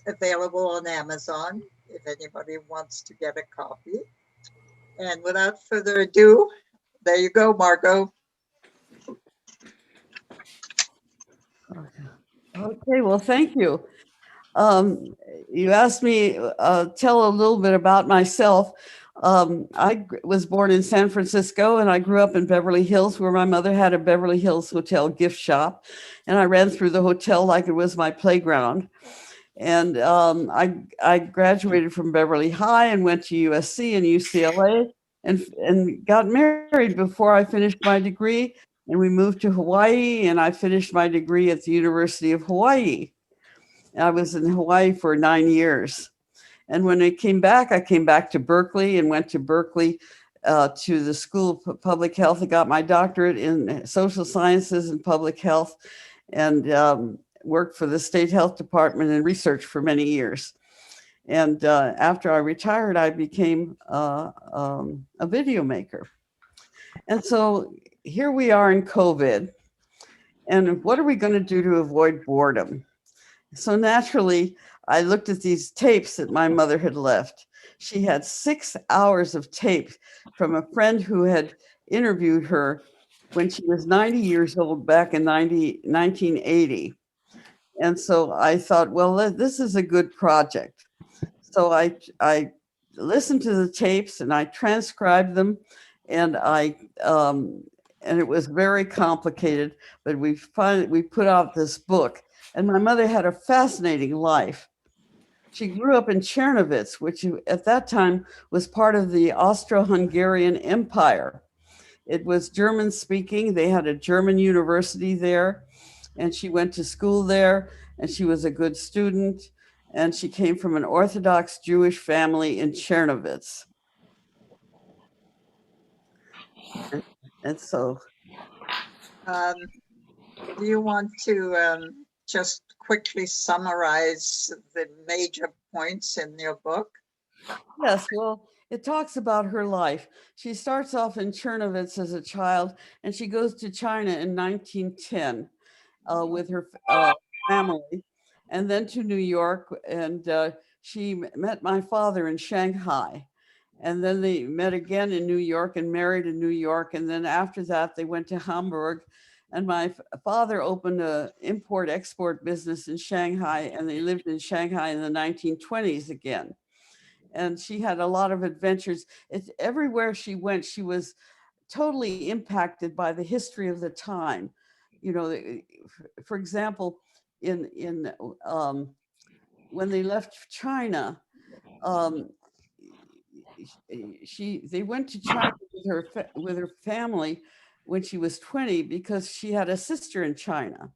available on Amazon if anybody wants to get a copy. And without further ado, there you go, Margot. Okay, well, thank you. You asked me tell a little bit about myself. I was born in San Francisco and I grew up in Beverly Hills, where my mother had a Beverly Hills hotel gift shop, and I ran through the hotel like it was my playground. And I graduated from Beverly High and went to USC and UCLA and got married before I finished my degree. And we moved to Hawaii, and I finished my degree at the University of Hawaii. I was in Hawaii for 9 years. And when I came back to Berkeley and went to Berkeley to the School of Public Health. I got my doctorate in social sciences and public health, and worked for the state health department and research for many years. And after I retired, I became a video maker. And so here we are in COVID. And what are we going to do to avoid boredom? So naturally, I looked at these tapes that my mother had left. She had 6 hours of tape from a friend who had interviewed her when she was 90 years old back in 1980. And so I thought, well, this is a good project. So I listened to the tapes and I transcribed them, and and it was very complicated, but we put out this book. And my mother had a fascinating life. She grew up in Czernowitz, which at that time was part of the Austro-Hungarian Empire. It was German speaking. They had a German university there, and she went to school there, and she was a good student. And she came from an Orthodox Jewish family in Czernowitz. And so, Do you want to just quickly summarize the major points in your book? yes, well, it talks about her life. She starts off in Czernowitz as a child, and she goes to China in 1910 with her family, and then to New York. And she met my father in Shanghai. And then they met again in New York and married in New York. And then after that, they went to Hamburg. And my father opened a import export business in Shanghai, and they lived in Shanghai in the 1920s again. And she had a lot of adventures. It's everywhere she went, she was totally impacted by the history of the time. You know, for example, in when they left China, um, they went to China with her family when she was 20 because she had a sister in China.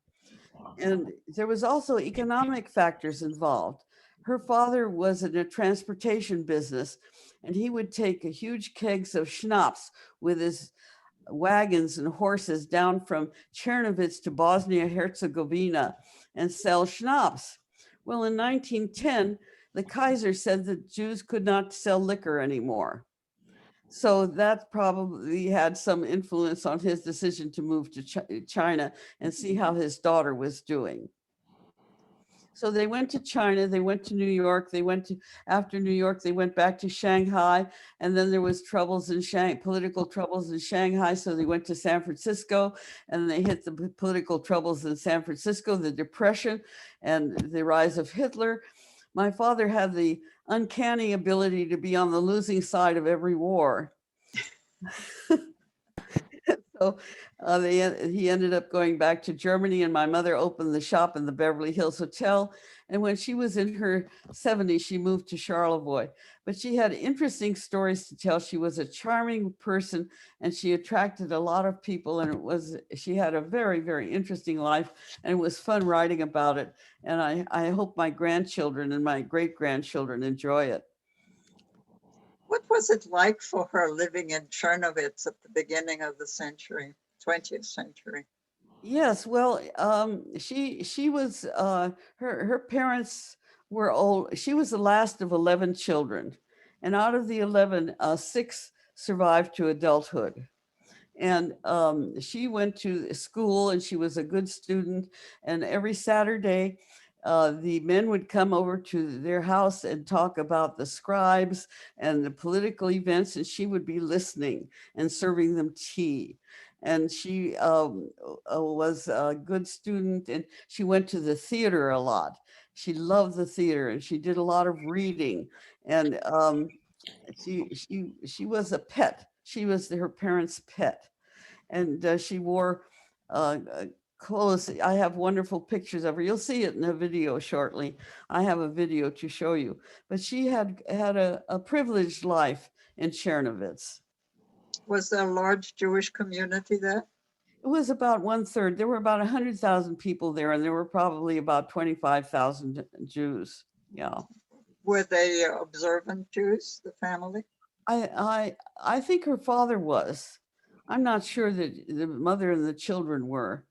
And there was also economic factors involved. Her father was in a transportation business, and he would take huge kegs of schnapps with his wagons and horses down from Czernowitz to Bosnia Herzegovina and sell schnapps. Well, in 1910, the Kaiser said that Jews could not sell liquor anymore. So that probably had some influence on his decision to move to China and see how his daughter was doing. So they went to China, they went to New York, after New York, they went back to Shanghai, and then there was troubles in political troubles in Shanghai, so they went to San Francisco, and they hit the political troubles in San Francisco, the Depression, and the rise of Hitler. My father had the uncanny ability to be on the losing side of every war. So he ended up going back to Germany, and my mother opened the shop in the Beverly Hills Hotel. And when she was in her 70s, she moved to Charlevoix. But she had interesting stories to tell. She was a charming person, and she attracted a lot of people. And she had a very, very interesting life, and it was fun writing about it. And I hope my grandchildren and my great grandchildren enjoy it. What was it like for her living in Czernowitz at the beginning of the century, 20th century? Yes, well, she was her parents were old. She was the last of 11 children, and out of the 11, six survived to adulthood. And she went to school, and she was a good student. And every Saturday, the men would come over to their house and talk about the scribes and the political events, and she would be listening and serving them tea. And she was a good student, and she went to the theater a lot. She loved the theater, and she did a lot of reading. And she was a pet. She was her parents' pet, and she wore uh, clothes. I have wonderful pictures of her. You'll see it in a video shortly. I have a video to show you. But she had a privileged life in Czernowitz. Was there a large Jewish community there? It was about 1/3. There were about 100,000 people there, and there were probably about 25,000 Jews. Yeah. Were they observant Jews, the family? I think her father was. I'm not sure that the mother and the children were,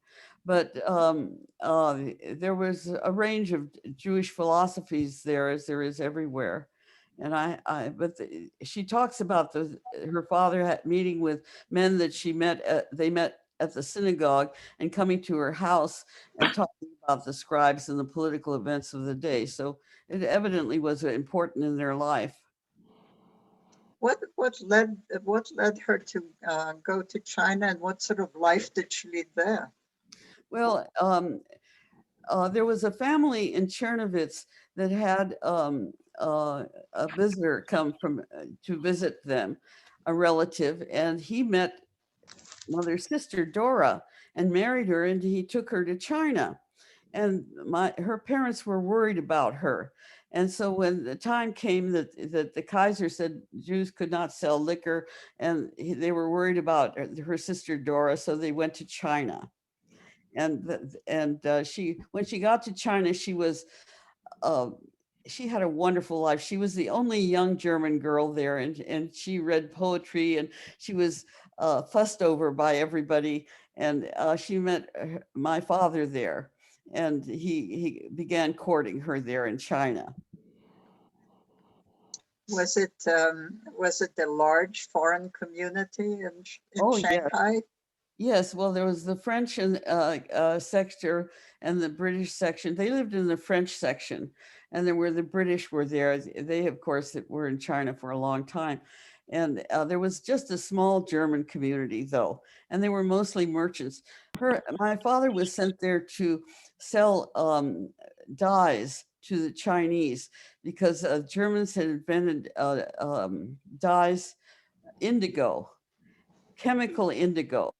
but there was a range of Jewish philosophies there, as there is everywhere. And she talks about her father meeting with men that they met at the synagogue and coming to her house and talking about the scribes and the political events of the day. So it evidently was important in their life. What led her to go to China, and what sort of life did she lead there? Well, there was a family in Czernowitz that had a visitor come from to visit them, a relative, and he met mother's sister Dora and married her, and he took her to China. And her parents were worried about her. And so when the time came that the Kaiser said Jews could not sell liquor, and they were worried about her sister Dora, so they went to China. And when she got to China, she had a wonderful life. She was the only young German girl there, and she read poetry, and she was fussed over by everybody. And she met my father there, and he began courting her there in China. Was it a large foreign community in Shanghai? Yes. Yes, well, there was the French and sector and the British section. They lived in the French section, and there were the British were there. They, of course, were in China for a long time. And there was just a small German community, though, and they were mostly merchants. My father was sent there to sell dyes to the Chinese because Germans had invented dyes, indigo, chemical indigo,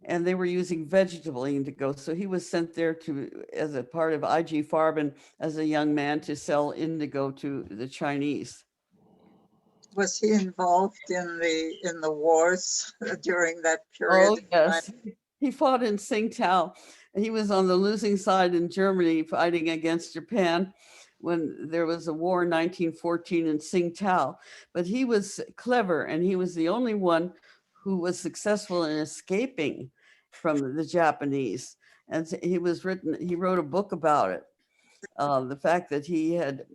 and they were using vegetable indigo. So he was sent there as a part of IG Farben as a young man to sell indigo to the Chinese. Was he involved in the wars during that period? Oh, yes. He fought in Tsingtau. He was on the losing side in Germany fighting against Japan when there was a war in 1914 in Tsingtau. But he was clever, and he was the only one who was successful in escaping from the Japanese. And he wrote a book about it. The fact that he had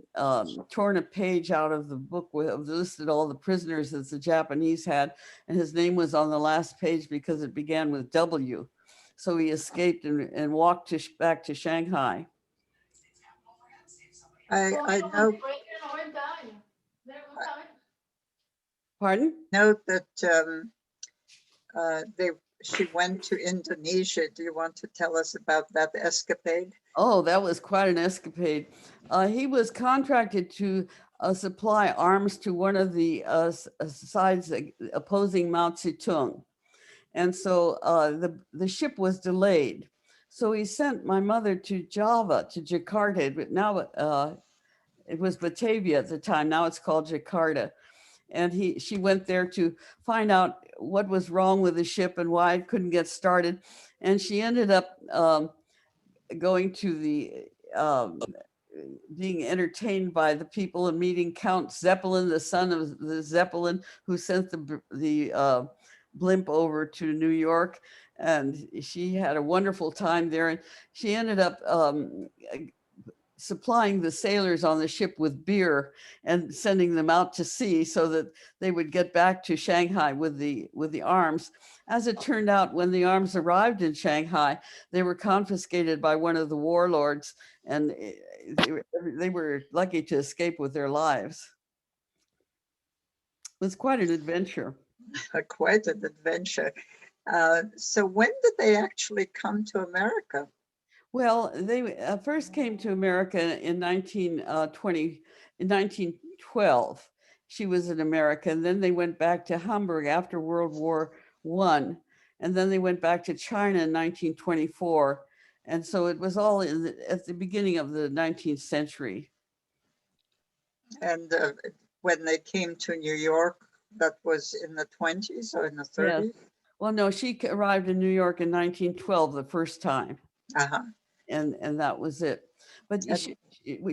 torn a page out of the book listed all the prisoners that the Japanese had, and his name was on the last page because it began with W. So he escaped and walked back to Shanghai. I know. Pardon? Note that she went to Indonesia. Do you want to tell us about that escapade? Oh, that was quite an escapade. He was contracted to supply arms to one of the sides opposing Mao Zedong. And so the ship was delayed. So he sent my mother to Java, to Jakarta, but now it was Batavia at the time. Now it's called Jakarta. And she went there to find out what was wrong with the ship and why it couldn't get started. And she ended up going to being entertained by the people and meeting Count Zeppelin, the son of the Zeppelin, who sent the blimp over to New York. And she had a wonderful time there. And she ended up supplying the sailors on the ship with beer and sending them out to sea so that they would get back to Shanghai with the arms. As it turned out, when the arms arrived in Shanghai, they were confiscated by one of the warlords, and they were lucky to escape with their lives. It was quite an adventure. Quite an adventure. So when did they actually come to America? Well, they first came to America in 1912. She was an American. Then they went back to Hamburg after World War I, and then they went back to China in 1924. And so it was all at the beginning of the 19th century. And when they came to New York, that was in the 20s or in the 30s? Yes. Well, no, she arrived in New York in 1912 the first time. Uh-huh. And that was it. But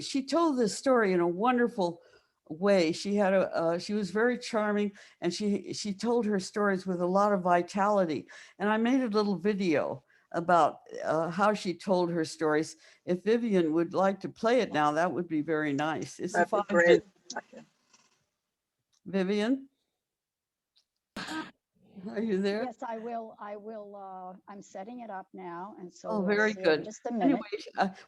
she told this story in a wonderful way. She had she was very charming, and she told her stories with a lot of vitality. And I made a little video about how she told her stories. If Vivian would like to play it now, that would be very nice. It's That'd be great. Okay. Vivian, are you there? Yes, I will. I'm setting it up now, and so Oh, we'll very see in good. just a minute. Anyway,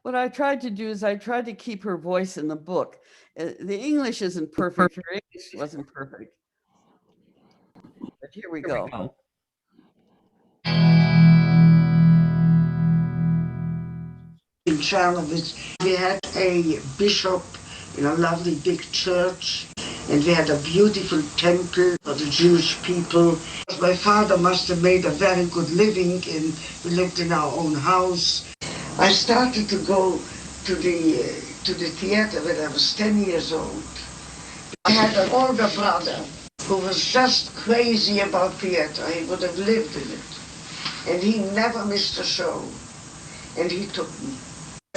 what I tried to do is I tried to keep her voice in the book. The English isn't perfect. Her English wasn't perfect. But here we go. In Czernowitz, we had a bishop in a lovely big church, and we had a beautiful temple for the Jewish people. My father must have made a very good living, and we lived in our own house. I started to go to the theater when I was 10 years old. I had an older brother who was just crazy about theater. He would have lived in it. And he never missed a show. And he took me.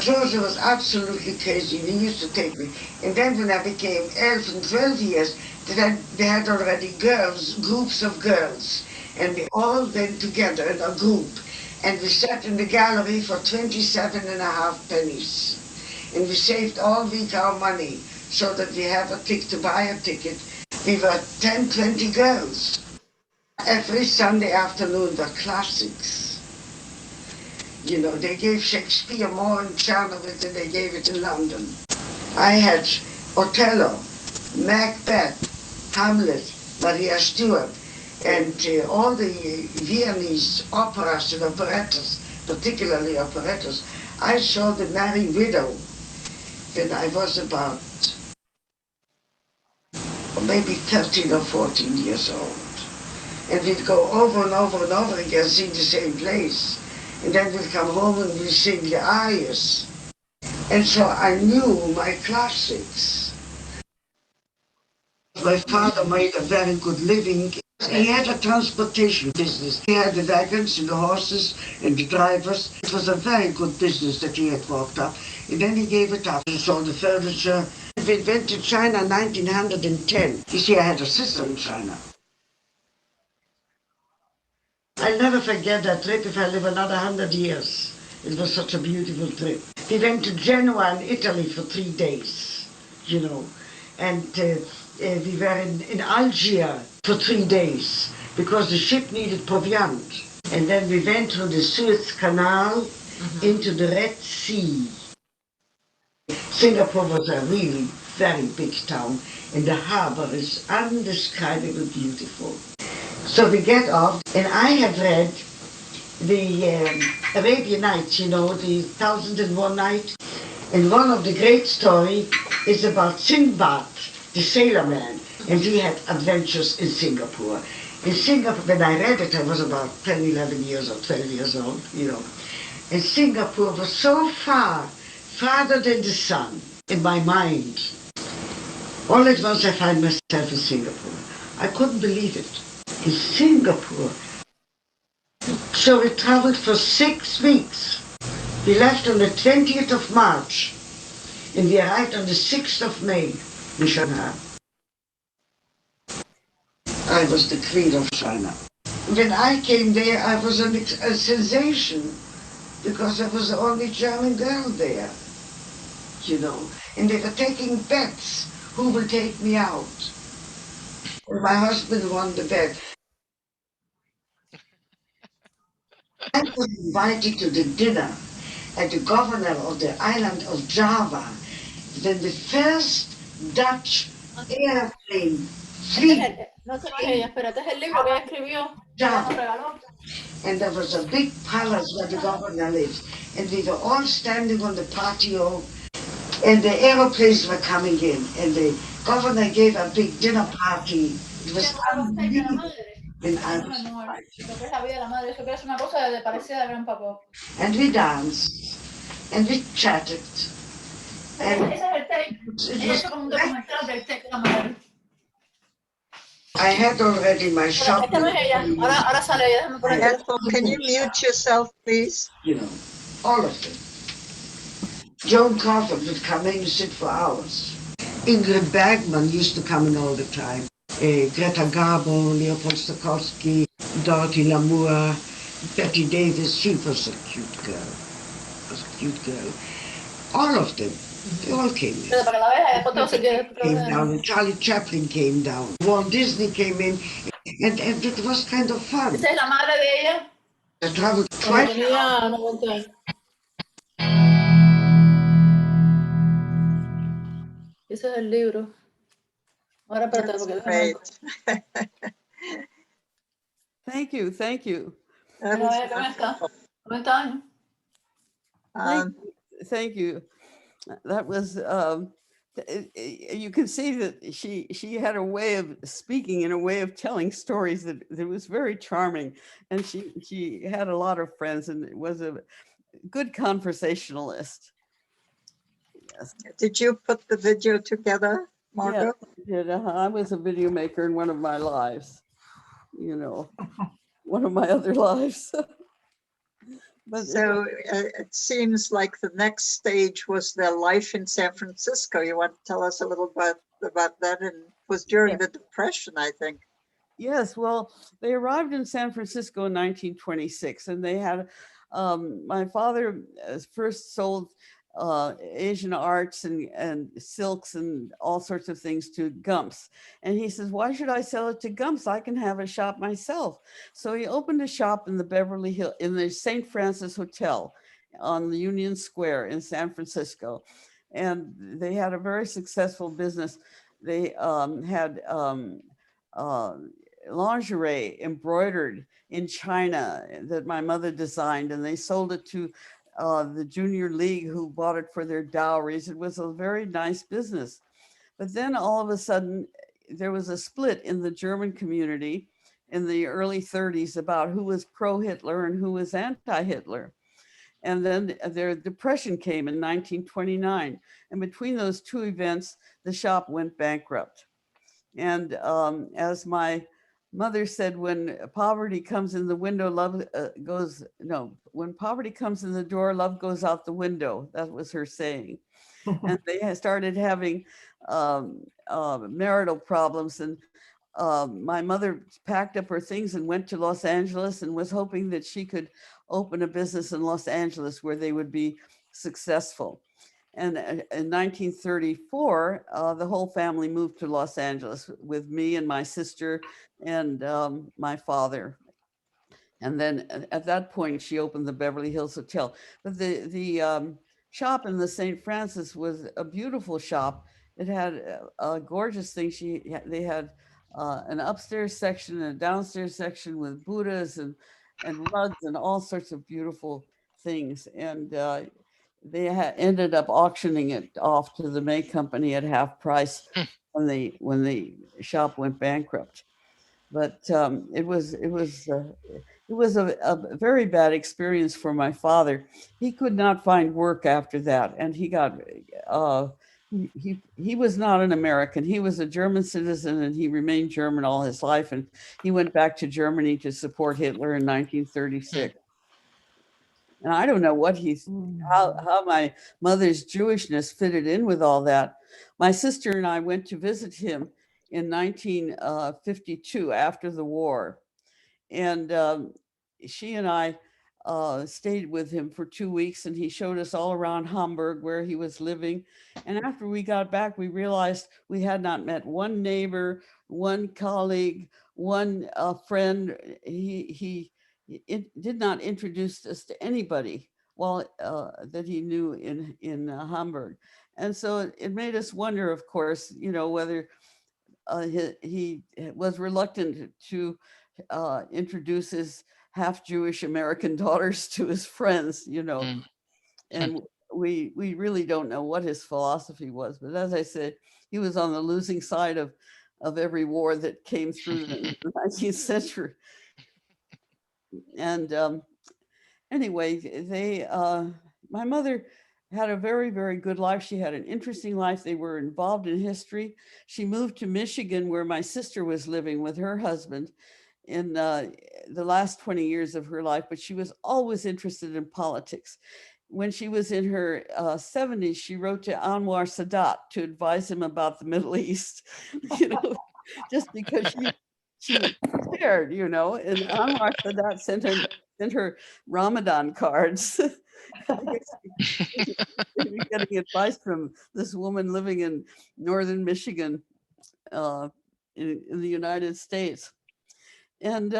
George was absolutely crazy, and he used to take me. And then when I became 11 and 12 years, they had already groups of girls. And we all went together in a group. And we sat in the gallery for 27.5 pennies. And we saved all week our money so that we have a ticket to buy a ticket. We were 10, 20 girls. Every Sunday afternoon were classics. You know, they gave Shakespeare more in Czernowitz than they gave it in London. I had Othello, Macbeth, Hamlet, Maria Stuart, and all the Viennese operas and operettas, particularly operettas. I saw The Merry Widow when I was about maybe 13 or 14 years old. And we'd go over and over and over again, sing the same place. And then we'd come home and we'd sing the arias. And so I knew my classics. My father made a very good living. He had a transportation business. He had the wagons and the horses and the drivers. It was a very good business that he had worked up. And then he gave it up. He sold the furniture. We went to China in 1910. You see, I had a sister in China. I'll never forget that trip if I live another 100 years. It was such a beautiful trip. We went to Genoa in Italy for 3 days, you know, and we were in Algiers for 3 days because the ship needed proviant. And then we went through the Suez Canal into the Red Sea. Singapore was a really very big town, and the harbor is indescribably beautiful. So we get off, and I have read the Arabian Nights, you know, the 1001 Night. And one of the great stories is about Sinbad, the sailor man, and he had adventures in Singapore. In Singapore, when I read it, I was about 10, 11 years or 12 years old, you know. And Singapore was so far, farther than the sun, in my mind. All at once I find myself in Singapore. I couldn't believe it. In Singapore. So we traveled for 6 weeks. We left on the 20th of March, and we arrived on the 6th of May in Shanghai. I was the queen of China. When I came there, I was a sensation, because I was the only German girl there, you know. And they were taking bets, who will take me out. And my husband won the bet. I was invited to the dinner at the governor of the island of Java, then the first Dutch airplane fleet No, esta no es ella, espérate, es el libro que ella escribió, que ella nos regaló. and there was a big palace where the governor lived. And we were all standing on the patio, and the aeroplanes were coming in, and the governor gave a big dinner party. It was unbelievable. And, Lo que es la vida de la madre, eso que es una cosa de parecida de Grandpa Bob. and we danced, and we chatted. And Ese es el tape. it Ella was, hizo como un documental del tape de la madre. I had already my Pero shop. esta no es ella. Ahora sale ella, déjame poner. Ethel, can you mute yourself, please? You know, all of them. Joan Crawford would come in and sit for hours. Ingrid Bergman used to come in all the time. Greta Garbo, Leopold Stokowski, Dorothy Lamour, Betty Davis, she was a cute girl. Was a cute girl. All of them, they all came in. Para que la veas, después todo se quede. Came down, and Charlie Chaplin came down. Walt Disney came in, and it was kind of fun. Esa es la madre de ella. I traveled Cuando quite tenía 90 años. Ese es el libro. Ahora espérate, That's porque great. Thank you, thank you. That Mira, is a ver, ¿cómo está? wonderful. 90 años. Thank you. That was, you can see that she had a way of speaking and a way of telling stories that was very charming. And she had a lot of friends and was a good conversationalist. Yes. Did you put the video together, Margot? Yeah, I was a video maker in one of my lives, you know, one of my other lives. But So it seems like the next stage was their life in San Francisco. You want to tell us a little bit about that? And it was during the Depression, I think. yes, well, they arrived in San Francisco in 1926, and they had, my father first sold Asian arts and silks and all sorts of things to Gumps. And he says, why should I sell it to Gumps? I can have a shop myself. So he opened a shop in the Beverly Hills, in the St. Francis Hotel on the Union Square in San Francisco. And they had a very successful business. They had lingerie embroidered in China that my mother designed, and they sold it to the Junior League, who bought it for their dowries. It was a very nice business. But then all of a sudden, there was a split in the German community in the early 30s about who was pro-Hitler and who was anti-Hitler. And then their depression came in 1929. And between those two events, the shop went bankrupt. And as my mother said, when poverty comes in the window, love goes, no, when poverty comes in the door, love goes out the window. That was her saying. And they started having marital problems. And my mother packed up her things and went to Los Angeles and was hoping that she could open a business in Los Angeles where they would be successful. And in 1934, the whole family moved to Los Angeles with me and my sister and my father. And then at that point, she opened the Beverly Hills Hotel. But the shop in the St. Francis was a beautiful shop. It had a gorgeous thing. They had an upstairs section and a downstairs section with Buddhas and rugs and all sorts of beautiful things. And they ended up auctioning it off to the May Company at half price when the shop went bankrupt. But it was a very bad experience for my father. He could not find work after that, and he got he was not an American. He was a German citizen, and he remained German all his life. And he went back to Germany to support Hitler in 1936. And I don't know what how my mother's Jewishness fitted in with all that. My sister and I went to visit him in 1952 after the war. And she and I stayed with him for 2 weeks, and he showed us all around Hamburg where he was living. And after we got back, we realized we had not met one neighbor, one colleague, one friend. He did not introduce us to anybody while that he knew in Hamburg. And so it made us wonder, of course, whether he was reluctant to introduce his half Jewish American daughters to his friends, and we really don't know what his philosophy was. But as I said, he was on the losing side of every war that came through the 19th century. And anyway, my mother had a very, very good life. She had an interesting life. They were involved in history. She moved to Michigan, where my sister was living with her husband in the last 20 years of her life, but she was always interested in politics. When she was in her 70s, she wrote to Anwar Sadat to advise him about the Middle East, just because she was scared, and Anwar Sadat sent her Ramadan cards. I guess getting advice from this woman living in northern Michigan in the United States. And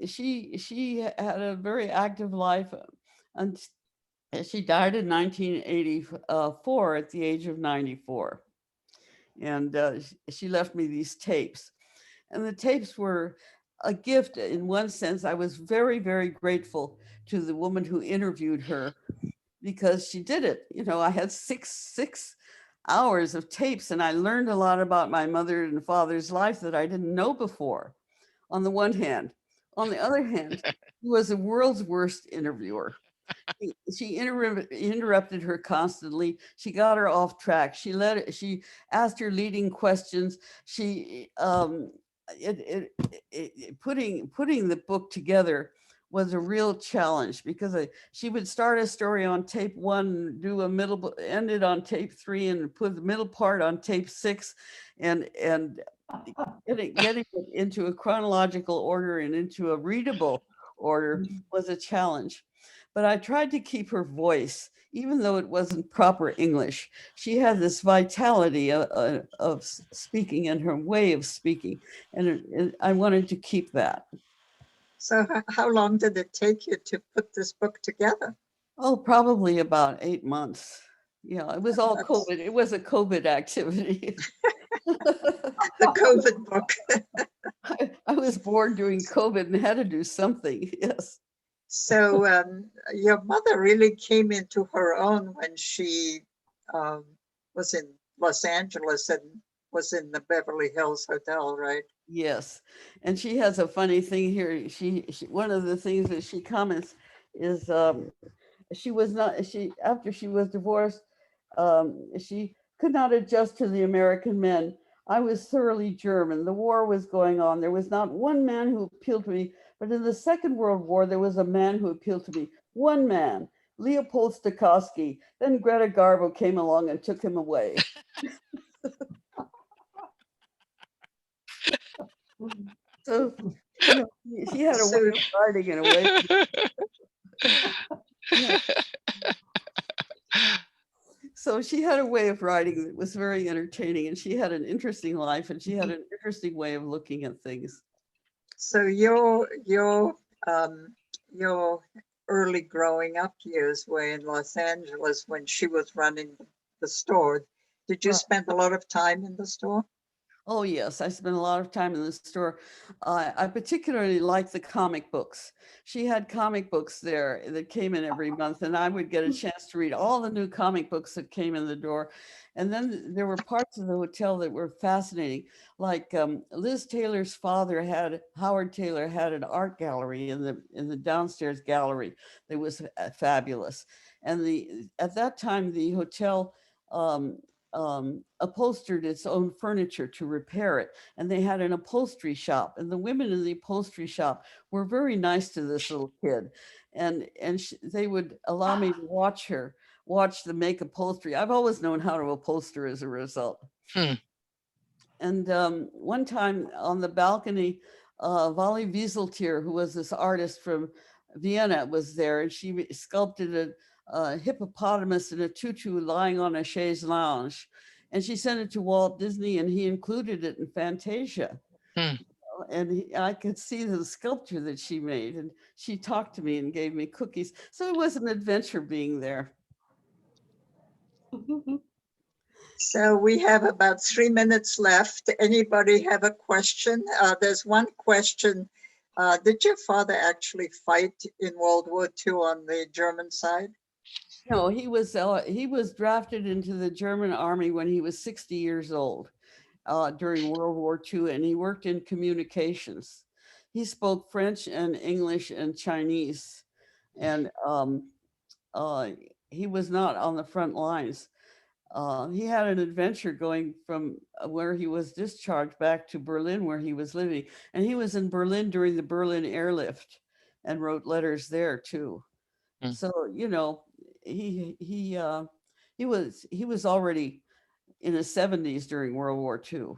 she had a very active life, and she died in 1984 at the age of 94. And she left me these tapes. And the tapes were a gift in one sense. I was very, very grateful to the woman who interviewed her, because she did it. I had six hours of tapes, and I learned a lot about my mother and father's life that I didn't know before, on the one hand. On the other hand, he was the world's worst interviewer. She interrupted her constantly. She got her off track. She asked her leading questions. She putting the book together was a real challenge, because she would start a story on tape 1, do a middle, end it on tape 3, and put the middle part on tape 6, and getting it into a chronological order and into a readable order was a challenge. But I tried to keep her voice, even though it wasn't proper English. She had this vitality of speaking and her way of speaking, and I wanted to keep that. So how long did it take you to put this book together? Oh, probably about 8 months. Yeah, it was all COVID. It was a COVID activity. The COVID book. I was born during COVID and had to do something. Yes. So your mother really came into her own when she was in Los Angeles and was in the Beverly Hills Hotel, right? Yes. And she has a funny thing here. She one of the things that she comments is after she was divorced, she could not adjust to the American men. I was thoroughly German. The war was going on. There was not one man who appealed to me, but in the Second World War, there was a man who appealed to me. One man, Leopold Stokowski. Then Greta Garbo came along and took him away. So, she had a way of writing in a way. Yeah. So she had a way of writing that was very entertaining, and she had an interesting life, and she had an interesting way of looking at things. So your early growing up years were in Los Angeles when she was running the store. Did you spend a lot of time in the store? Oh, yes, I spent a lot of time in the store. I particularly liked the comic books. She had comic books there that came in every month, and I would get a chance to read all the new comic books that came in the door. And then there were parts of the hotel that were fascinating. Like Liz Taylor's father Howard Taylor had an art gallery in the downstairs gallery that was fabulous. And at that time, the hotel upholstered its own furniture to repair it. And they had an upholstery shop, and the women in the upholstery shop were very nice to this little kid. And they would allow me to watch them make upholstery. I've always known how to upholster as a result. And one time on the balcony, Vali Wieseltier, who was this artist from Vienna, was there, and she sculpted a hippopotamus in a tutu lying on a chaise lounge. And she sent it to Walt Disney, and he included it in Fantasia. and I could see the sculpture that she made, and she talked to me and gave me cookies. So it was an adventure being there. So we have about 3 minutes left. Anybody have a question? There's one question. Did your father actually fight in World War II on the German side? No, he was drafted into the German army when he was 60 years old during World War II, and he worked in communications. He spoke French and English and Chinese, and he was not on the front lines. He had an adventure going from where he was discharged back to Berlin, where he was living, and he was in Berlin during the Berlin airlift and wrote letters there too. So you know, he was already in his 70s during World War II.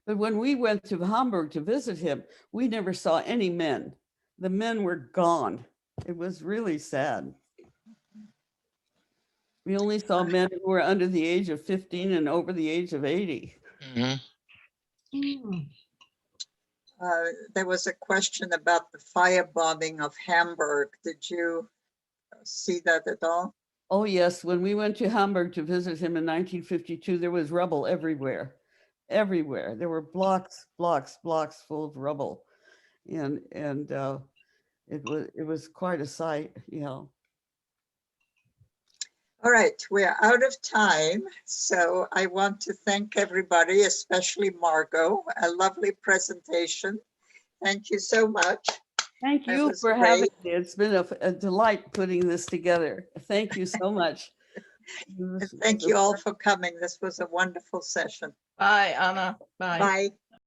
But when we went to Hamburg to visit him, we never saw any men. The men were gone. It was really sad. We only saw men who were under the age of 15 and over the age of 80. There was a question about the firebombing of Hamburg. Did you see that at all? Oh yes, when we went to Hamburg to visit him in 1952, there was rubble everywhere. Everywhere. There were blocks full of rubble. And it was quite a sight, you know. All right, we're out of time. So I want to thank everybody, especially Margot. A lovely presentation. Thank you so much. Thank That you was for having great. me. It's been a delight putting this together. Thank you so much. And thank you all for coming. This was a wonderful session. Bye, Anna. Bye. Bye.